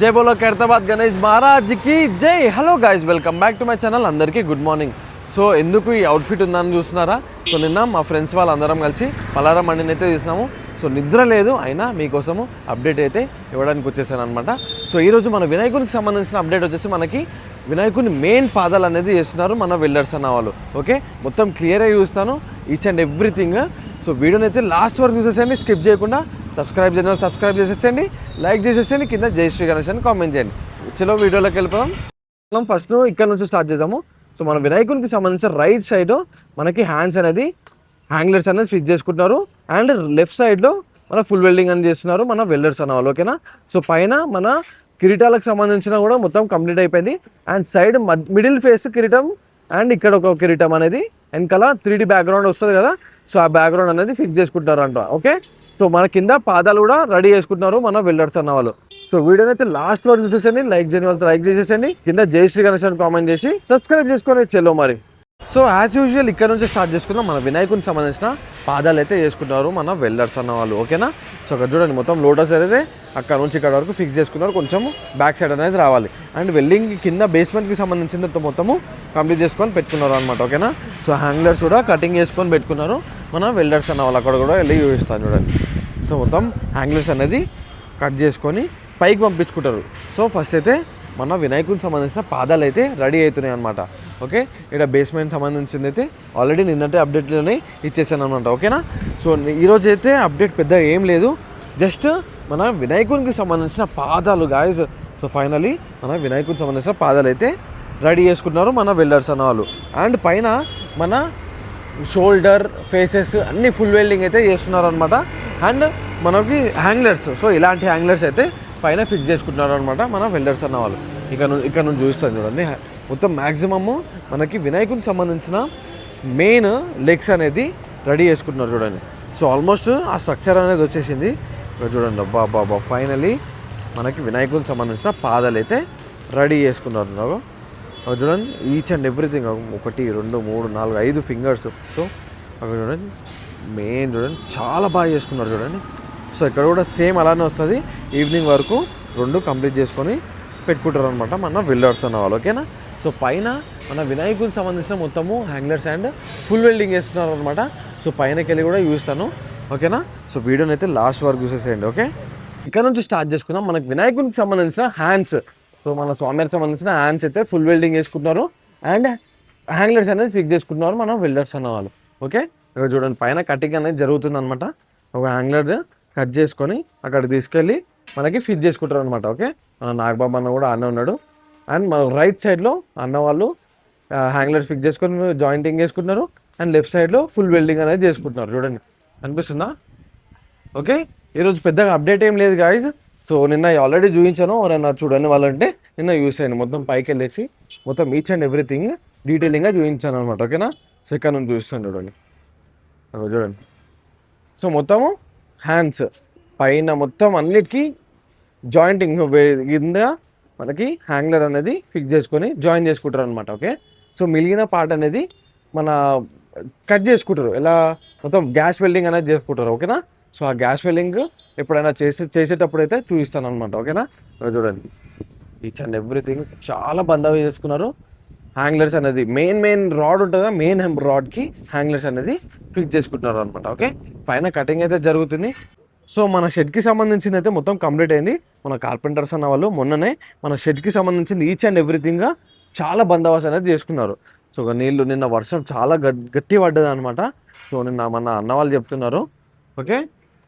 జై బోలో ఖైరతాబాద్ గణేష్ మహారాజ్ కి జై. Hello guys, welcome back to my channel. అందరికీ గుడ్ మార్నింగ్. సో ఎందుకు ఈ అవుట్ఫిట్ ఉందని చూస్తున్నారా? సో నిన్న మా ఫ్రెండ్స్ వాళ్ళందరం కలిసి పలారం మండిని అయితే చూసినాము. సో నిద్ర లేదు, అయినా మీకోసము అప్డేట్ అయితే ఇవ్వడానికి వచ్చేసాను అనమాట. సో ఈరోజు మన వినాయకునికి సంబంధించిన అప్డేట్ వచ్చేసి మనకి వినాయకుని మెయిన్ పాదాలు అనేది చేస్తున్నారు మన వెల్డర్స్ అన్న వాళ్ళు. ఓకే, మొత్తం క్లియర్గా చూస్తాను ఈచ్ అండ్ ఎవ్రీథింగ్. సో వీడియోని అయితే లాస్ట్ వరకు చూసేసేయండి, స్కిప్ చేయకుండా. సబ్స్క్రైబ్ చేయాలి, సబ్స్క్రైబ్ చేసేసేయండి, లైక్ చేసేసేయండి, కింద జై శ్రీ గణేష్ అని కామెంట్ చేయండి. చలో వీడియోలోకి వెళ్ళిపోదాం. మనం ఫస్ట్ ఇక్కడ నుంచి స్టార్ట్ చేద్దాము. సో మన వినాయకునికి సంబంధించిన రైట్ సైడ్ మనకి హ్యాండ్స్ అనేది హ్యాంగ్లర్స్ అనేది ఫిక్స్ చేసుకుంటున్నారు. అండ్ లెఫ్ట్ సైడ్లో మన ఫుల్ వెల్డింగ్ అని చేస్తున్నారు మన వెల్డర్స్ అన్న వాళ్ళు. ఓకేనా, సో పైన మన కిరీటాలకు సంబంధించిన కూడా మొత్తం కంప్లీట్ అయిపోయింది. అండ్ సైడ్ మిడిల్ ఫేస్ కిరీటం అండ్ ఇక్కడ ఒక కిరీటం అనేది వెనకాల 3D బ్యాక్గ్రౌండ్ వస్తుంది కదా, సో ఆ బ్యాక్గ్రౌండ్ అనేది ఫిక్స్ చేసుకుంటారు అంట. ఓకే, సో మన కింద పాదాలు కూడా రెడీ చేసుకుంటున్నారు మన వెల్డర్స్ అన్న వాళ్ళు. సో వీడియోని అయితే లాస్ట్ వరకు చూసేసండి, లైక్ చేయని వాళ్ళతో లైక్ చేసేసండి, కింద జై శ్రీ గణేష్ అని కామెంట్ చేసి సబ్స్క్రైబ్ చేసుకొని చెల్లో మరి. సో యాజ్ యూజువల్ ఇక్కడ నుంచి స్టార్ట్ చేసుకుందాం. మన వినాయకునికి సంబంధించిన పాదాలు అయితే చేసుకుంటారు మన వెల్డర్స్ అన్న వాళ్ళు. ఓకేనా, సో అక్కడ చూడండి మొత్తం లోటస్ అయితే అక్కడ నుంచి ఇక్కడ వరకు ఫిక్స్ చేసుకున్నారు. కొంచెం బ్యాక్ సైడ్ అనేది రావాలి. అండ్ వెల్డింగ్ కింద బేస్మెంట్కి సంబంధించిన మొత్తము కంప్లీట్ చేసుకొని పెట్టుకున్నారు అనమాట. ఓకేనా, సో హ్యాంగ్లర్స్ కూడా కటింగ్ చేసుకొని పెట్టుకున్నారు మన వెల్డర్స్ అన్న వాళ్ళు. అక్కడ కూడా వెళ్ళి చూపిస్తాను చూడండి. సో మొత్తం హ్యాంగ్లర్స్ అనేది కట్ చేసుకొని పైకి పంపించుకుంటారు. సో ఫస్ట్ అయితే మన వినాయకునికి సంబంధించిన పాదాలు అయితే రెడీ అవుతున్నాయి అనమాట. ఓకే, ఇక్కడ బేస్మెంట్ సంబంధించింది అయితే ఆల్రెడీ నిన్నటే అప్డేట్లోనే ఇచ్చేసాను అనమాట. ఓకేనా, సో ఈరోజు అయితే అప్డేట్ పెద్ద ఏం లేదు, జస్ట్ మన వినాయకునికి సంబంధించిన పాదాలు గాయస్. సో ఫైనలీ మన వినాయకునికి సంబంధించిన పాదాలు అయితే రెడీ చేసుకుంటున్నారు మన వెల్డర్స్ అన్న వాళ్ళు. అండ్ పైన మన షోల్డర్ ఫేసెస్ అన్ని ఫుల్ వెల్డింగ్ అయితే చేస్తున్నారు అనమాట. అండ్ మనకి హ్యాంగ్లర్స్, సో ఇలాంటి హ్యాంగ్లర్స్ అయితే పైన ఫిక్స్ చేసుకుంటున్నారు అనమాట మన వెల్డర్స్ అన్న వాళ్ళు. ఇక్కడ నుంచి చూస్తాను చూడండి, మొత్తం మ్యాక్సిమమ్ మనకి వినాయకునికి సంబంధించిన మెయిన్ లెగ్స్ అనేది రెడీ చేసుకుంటున్నారు చూడండి. సో ఆల్మోస్ట్ ఆ స్ట్రక్చర్ అనేది వచ్చేసింది చూడండి. బాబా ఫైనలీ మనకి వినాయకునికి సంబంధించిన పాదాలు అయితే రెడీ చేసుకున్నారు చూడండి. Each and everything 1 2 3 4 5 fingers. So అక్కడ చూడండి మెయిన్ చూడండి చాలా బాగా చేసుకున్నారు చూడండి. సో ఇక్కడ కూడా సేమ్ అలానే వస్తుంది. ఈవినింగ్ వరకు 2 కంప్లీట్ చేసుకొని పెట్టుకుంటారు అనమాట మన వెల్డర్స్ అన్న వాళ్ళు. ఓకేనా, సో పైన మన వినాయకునికి సంబంధించిన మొత్తము హ్యాంగ్లర్స్ అండ్ ఫుల్ వెల్డింగ్ చేస్తున్నారు అనమాట. సో పైనకి వెళ్ళి కూడా చూస్తాను. ఓకేనా, సో వీడియోని అయితే లాస్ట్ వరకు చూసేసేయండి. ఓకే, ఇక్కడ నుంచి స్టార్ట్ చేసుకుందాం. మనకి వినాయకునికి సంబంధించిన హ్యాండ్స్, సో మన స్వామికి సంబంధించిన హ్యాండ్స్ అయితే ఫుల్ వెల్డింగ్ చేసుకుంటున్నారు. అండ్ హ్యాంగ్లర్స్ అనేది ఫిక్స్ చేసుకుంటున్నారు మన వెల్డర్స్ అన్న వాళ్ళు. ఓకే, ఇక్కడ చూడండి పైన కటింగ్ అనేది జరుగుతుంది అనమాట. ఒక హ్యాంగ్లర్ కట్ చేసుకొని అక్కడికి తీసుకెళ్ళి మనకి ఫిట్ చేసుకుంటారు అనమాట. ఓకే, మన నాగబాబు అన్న కూడా అన్న ఉన్నాడు. అండ్ మన రైట్ సైడ్లో అన్న వాళ్ళు హ్యాంగ్లర్ ఫిక్స్ చేసుకొని జాయింటింగ్ చేసుకుంటున్నారు. అండ్ లెఫ్ట్ సైడ్లో ఫుల్ వెల్డింగ్ అనేది చేసుకుంటున్నారు చూడండి. అనిపిస్తుందా? ఓకే, ఈరోజు పెద్దగా అప్డేట్ ఏం లేదు గాయస్. సో నిన్న ఆల్రెడీ చూపించాను, ఎవరైనా చూడండి వాళ్ళంటే నిన్న యూస్ అయ్యాను. మొత్తం పైకి వెళ్ళేసి మొత్తం ఈచ్ అండ్ ఎవ్రీథింగ్ డీటెయిలింగ్గా చూపించాను అనమాట. ఓకేనా, సో ఇక్కడ నుంచి చూస్తాను చూడండి. చూడండి, సో మొత్తము హ్యాండ్స్ పైన మొత్తం అన్నిటికీ జాయింటింగ్ కింద మనకి హ్యాంగ్లర్ అనేది ఫిక్స్ చేసుకొని జాయిన్ చేసుకుంటారు అనమాట. ఓకే, సో మిగిలిన పార్ట్ అనేది మన కట్ చేసుకుంటారు. ఎలా మొత్తం గ్యాస్ వెల్డింగ్ అనేది చేసుకుంటారు. ఓకేనా, సో ఆ గ్యాస్ వెల్డింగ్ ఎప్పుడైనా చేసేటప్పుడు అయితే చూపిస్తాను అనమాట. ఓకేనా, చూడండి ఈచ్ అండ్ ఎవ్రీథింగ్ చాలా బందోబస్తు చేసుకున్నారు. హ్యాంగ్లర్స్ అనేది మెయిన్ రాడ్ ఉంటుందా, మెయిన్ రాడ్కి హ్యాంగ్లర్స్ అనేది ఫిక్స్ చేసుకుంటున్నారు అనమాట. ఓకే, పైన కటింగ్ అయితే జరుగుతుంది. సో మన షెడ్కి సంబంధించిన అయితే మొత్తం కంప్లీట్ అయింది. మన కార్పెంటర్స్ అన్న వాళ్ళు మొన్ననే మన షెడ్కి సంబంధించిన ఈచ్ అండ్ ఎవ్రీథింగ్గా చాలా బందోబస్తు అనేది చేసుకున్నారు. సో నీళ్ళు నిన్న వర్షం చాలా గట్టి పడ్డది అనమాట. సో నిన్న మన అన్న వాళ్ళు చెప్తున్నారు. ఓకే,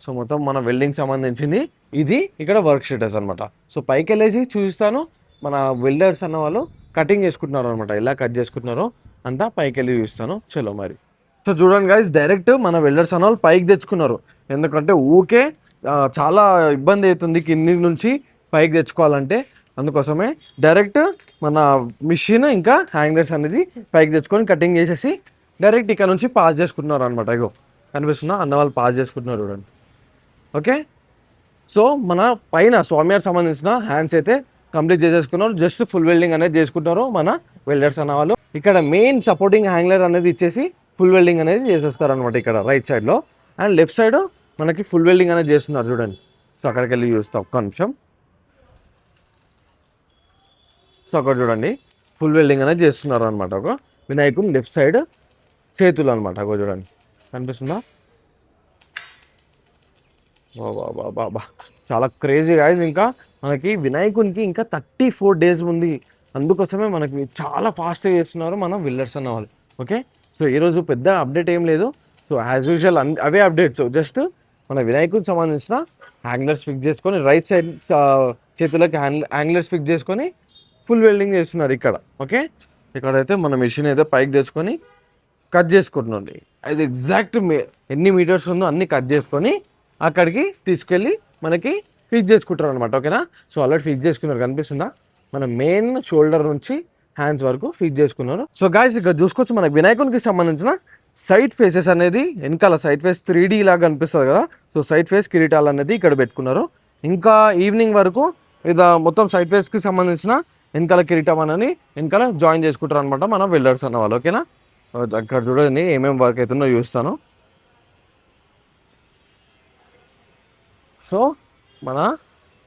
సో మొత్తం మన వెల్డింగ్ సంబంధించింది ఇది ఇక్కడ వర్క్ స్టేటస్ అనమాట. సో పైకి వెళ్ళేసి చూపిస్తాను. మన వెల్డర్స్ అన్న వాళ్ళు కటింగ్ చేసుకుంటున్నారు అనమాట. ఎలా కట్ చేసుకుంటున్నారో అంతా పైకి వెళ్ళి చూస్తాను. చలో మరి. సో చూడండి గైస్, డైరెక్ట్ మన వెల్డర్స్ అన్న వాళ్ళు పైకి తెచ్చుకున్నారు. ఎందుకంటే ఊకే చాలా ఇబ్బంది అవుతుంది కింది నుంచి పైకి తెచ్చుకోవాలంటే. అందుకోసమే డైరెక్ట్ మన మిషన్ ఇంకా హ్యాంగర్స్ అనేది పైకి తెచ్చుకొని కటింగ్ చేసేసి డైరెక్ట్ ఇక్కడ నుంచి పాస్ చేసుకుంటున్నారు అనమాట. ఇగో కనిపిస్తున్నా అన్న వాళ్ళు పాస్ చేసుకుంటున్నారు చూడండి. ఓకే, సో మన పైన స్వామివారికి సంబంధించిన హ్యాండ్స్ అయితే కంప్లీట్ చేసేసుకున్నారు. జస్ట్ ఫుల్ వెల్డింగ్ అనేది చేసుకుంటున్నారు మన వెల్డర్స్ అన్న వాళ్ళు. ఇక్కడ మెయిన్ సపోర్టింగ్ హ్యాంగ్లర్ అనేది ఇచ్చేసి ఫుల్ వెల్డింగ్ అనేది చేసేస్తారు అనమాట ఇక్కడ రైట్ సైడ్లో. అండ్ లెఫ్ట్ సైడ్ మనకి ఫుల్ వెల్డింగ్ అనేది చేస్తున్నారు చూడండి. సో అక్కడికి వెళ్ళి చూస్తాం ఒక్క నిమిషం. సో అక్కడ చూడండి ఫుల్ వెల్డింగ్ అనేది చేస్తున్నారు అనమాట. ఒక వినాయకుని లెఫ్ట్ సైడ్ చేతులు అనమాట. అక్కడ చూడండి కనిపిస్తుందా? బాబా చాలా క్రేజీ గాయస్. ఇంకా మనకి వినాయకునికి ఇంకా 34 days ఉంది. అందుకోసమే మనకి చాలా ఫాస్ట్గా చేస్తున్నారు మన బిల్డర్స్ అన్న వాళ్ళు. ఓకే, సో ఈరోజు పెద్ద అప్డేట్ ఏం లేదు. సో యాజ్ యూజువల్ అవే అప్డేట్స్. జస్ట్ మన వినాయకునికి సంబంధించిన హ్యాంగ్లర్స్ ఫిక్స్ చేసుకొని రైట్ సైడ్ చేతులకి హ్యాంగ్లర్స్ ఫిక్స్ చేసుకొని ఫుల్ వెల్డింగ్ చేస్తున్నారు ఇక్కడ. ఓకే, ఇక్కడైతే మన మెషిన్ అయితే పైకి తెచ్చుకొని కట్ చేసుకుంటున్నాండి. అది ఎగ్జాక్ట్ ఎన్ని మీటర్స్ ఉందో అన్ని కట్ చేసుకొని అక్కడికి తీసుకెళ్ళి మనకి ఫిక్స్ చేసుకుంటారు అనమాట. ఓకేనా, సో ఆల్రెడీ ఫిక్స్ చేసుకున్నారు కనిపిస్తుందా? మన మెయిన్ షోల్డర్ నుంచి హ్యాండ్స్ వరకు ఫిక్స్ చేసుకున్నారు. సో గాయస్ ఇక్కడ చూసుకోవచ్చు మన వినాయకునికి సంబంధించిన సైడ్ ఫేసెస్ అనేది వెనకాల సైడ్ ఫేస్ 3D లాగా కనిపిస్తుంది కదా. సో సైడ్ ఫేస్ కిరీటాలు అనేది ఇక్కడ పెట్టుకున్నారు. ఇంకా ఈవినింగ్ వరకు ఇది మొత్తం సైడ్ ఫేస్కి సంబంధించిన వెనకాల కిరీటం అనేది వెనకాల జాయిన్ చేసుకుంటారు అనమాట మన వెల్డర్స్ అన్న వాళ్ళు. ఓకేనా, అక్కడ చూడండి ఏమేమి వర్క్ అవుతుందో చూస్తాను. సో మన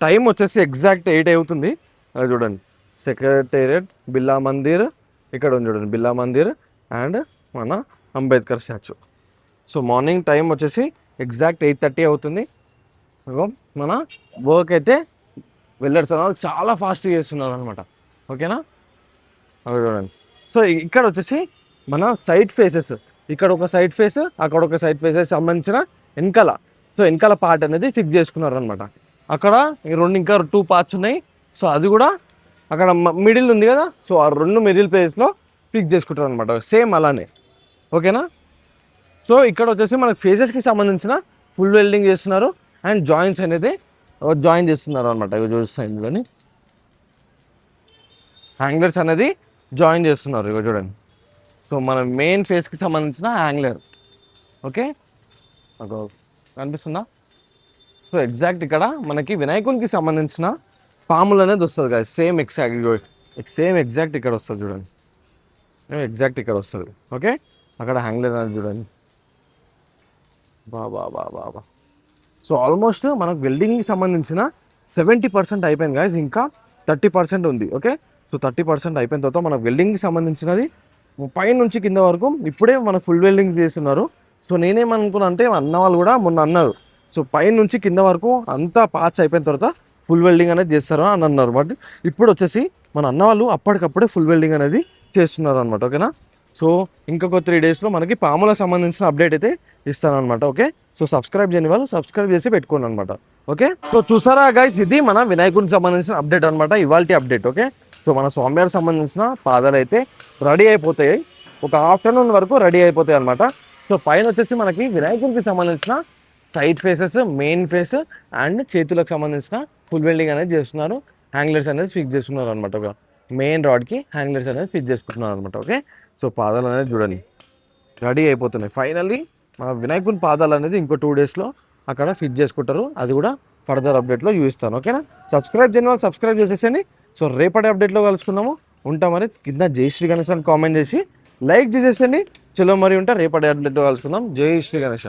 టైం వచ్చేసి ఎగ్జాక్ట్ 8 అవుతుంది. అది చూడండి సెక్రటేరియట్, బిర్లా మందిర్ ఇక్కడ ఉంది చూడండి, బిర్లా మందిర్ అండ్ మన Ambedkar statue. So morning time వచ్చేసి ఎగ్జాక్ట్ 8:30 అవుతుంది. మన వర్క్ అయితే వెల్డర్స్ అన్న చాలా ఫాస్ట్గా చేస్తున్నారు అనమాట. ఓకేనా, అవి చూడండి. సో ఇక్కడ వచ్చేసి మన సైడ్ ఫేసెస్, ఇక్కడ ఒక సైడ్ ఫేస్ అక్కడ ఒక సైడ్ ఫేసెస్ సంబంధించిన వెనకాల, సో వెనకాల పార్ట్ అనేది ఫిక్స్ చేసుకున్నారు అనమాట. అక్కడ ఇంకా 2 పార్ట్స్ ఉన్నాయి. సో అది కూడా అక్కడ మిడిల్ ఉంది కదా, సో ఆ 2 మిడిల్ ప్లేస్లో ఫిక్స్ చేసుకుంటారు అనమాట. సేమ్ అలానే. ఓకేనా, సో ఇక్కడ వచ్చేసి మనకి ఫేసెస్కి సంబంధించిన ఫుల్ వెల్డింగ్ చేస్తున్నారు అండ్ జాయింట్స్ అనేది జాయిన్ చేస్తున్నారు అనమాట. ఇవి చూస్తాయి ఇందులోని హ్యాంగ్లర్స్ అనేది జాయిన్ చేస్తున్నారు. ఇవి చూడండి. సో మన మెయిన్ ఫేస్కి సంబంధించిన హ్యాంగ్లర్. ఓకే, కనిపిస్తుందా? సో ఎగ్జాక్ట్ ఇక్కడ మనకి వినాయకునికి సంబంధించిన పాములు అనేది వస్తుంది కదా, సేమ్ ఎగ్జాక్ట్ ఇక్కడ వస్తుంది చూడండి. ఎగ్జాక్ట్ ఇక్కడ వస్తుంది. ఓకే, అక్కడ హ్యాంగ్లర్ అనేది చూడండి. బాబా సో ఆల్మోస్ట్ మనకు వెల్డింగ్కి సంబంధించిన 70% అయిపోయింది గాయస్. ఇంకా 30% ఉంది. ఓకే, సో 30% అయిపోయిన తర్వాత మనకు వెల్డింగ్కి సంబంధించినది పై నుంచి కింద వరకు ఇప్పుడే మనకు ఫుల్ వెల్డింగ్ చేస్తున్నారు. సో నేనేమనుకున్నా అంటే అన్న వాళ్ళు కూడా మొన్న అన్నారు, సో పై నుంచి కింద వరకు అంతా పార్ట్స్ అయిపోయిన తర్వాత ఫుల్ వెల్డింగ్ అనేది చేస్తారు అని అన్నారు. బట్ ఇప్పుడు వచ్చేసి మన అన్న వాళ్ళు అప్పటికప్పుడే ఫుల్ వెల్డింగ్ అనేది చేస్తున్నారు అనమాట. ఓకేనా, సో ఇంకొక 3 daysలో మనకి పాములకు సంబంధించిన అప్డేట్ అయితే ఇస్తాను అనమాట. ఓకే, సో సబ్స్క్రైబ్ చేయని వాళ్ళు సబ్స్క్రైబ్ చేసి పెట్టుకోండి అనమాట. ఓకే, సో చూసారా గైస్, ఇది మన వినాయకునికి సంబంధించిన అప్డేట్ అనమాట, ఇవాల్టి అప్డేట్. ఓకే, సో మన స్వామివారికి సంబంధించిన పాదాలు అయితే రెడీ అయిపోతాయి. ఒక ఆఫ్టర్నూన్ వరకు రెడీ అయిపోతాయి అనమాట. సో పైన వచ్చేసి మనకి వినాయకునికి సంబంధించిన side faces, main face and చేతులకు సంబంధించిన ఫుల్ వెల్డింగ్ అనేది చేస్తున్నారు. హ్యాంగ్లర్స్ అనేది ఫిక్స్ చేస్తున్నారు అనమాట. ఒక మెయిన్ రాడ్కి హ్యాంగ్లర్స్ అనేది ఫిక్స్ చేసుకుంటున్నారు అనమాట. ఓకే, సో పాదాలు అనేది చూడండి రెడీ అయిపోతున్నాయి. ఫైనల్లీ మన వినాయకుని పాదాలు అనేది ఇంకో 2 daysలో అక్కడ ఫిక్స్ చేసుకుంటారు. అది కూడా ఫర్దర్ అప్డేట్లో చూపిస్తాను. ఓకేనా, సబ్స్క్రైబ్ చేయని వాళ్ళు సబ్స్క్రైబ్ చేసేసండి. సో రేపటి అప్డేట్లో కలుసుకుందాము. ఉంటా మరి కింద జై శ్రీ గణేష్ అని కామెంట్ చేసి లైక్ చేసేసండి. చలో మరి ఉంటా, రేపటి అప్డేట్లో కలుసుకుందాం. జై శ్రీ గణేష.